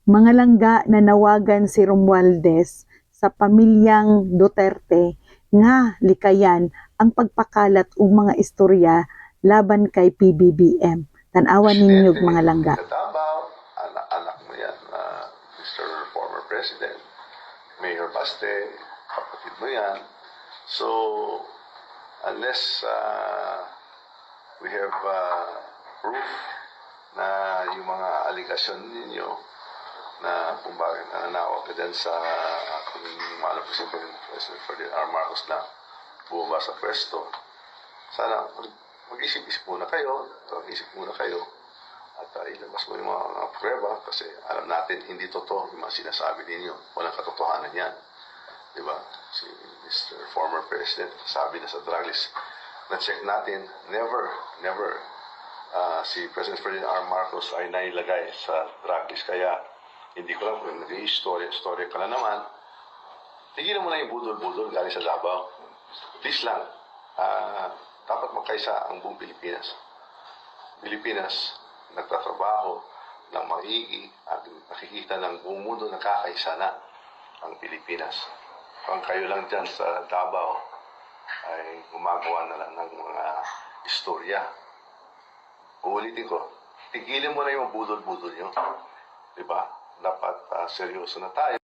Mga langga nanawagan si Romualdez sa pamilyang Duterte nga likayan ang pagpakalat og mga istorya laban kay PBBM. Tanawan ninyo mga langga. Sa Davao, anak mo yan, Mr. Former President. Mayor Baste, kapatid mo yan. So, unless we have proof na yung mga aligasyon ninyo na kung bakit nananawag ka dyan sa ating mahal na President Ferdinand R. Marcos na bumaba sa pwesto, sana mag-isip-isip muna kayo, at ilabas mo yung mga prueba kasi alam natin hindi totoo yung mga sinasabi ninyo. Walang katotohanan yan. Diba? Si Mr. Former President sabi na sa drug list, na-check natin, never si President Ferdinand R. Marcos ay nailagay sa drug list. Kaya hindi ko lang kung nag-i-story ka na naman. Tigilan mo na yung budol-budol galing sa Davao. Please lang. Dapat magkaisa ang buong Pilipinas. Nagtatrabaho ng maigi at nakikita ng buong mundo na kakaisa na ang Pilipinas. Kung kayo lang dyan sa Davao ay gumagawa na lang ng mga istorya. Uulitin ko, tigilin mo na yung budol-budol nyo. Diba? Dapat seryoso na tayo.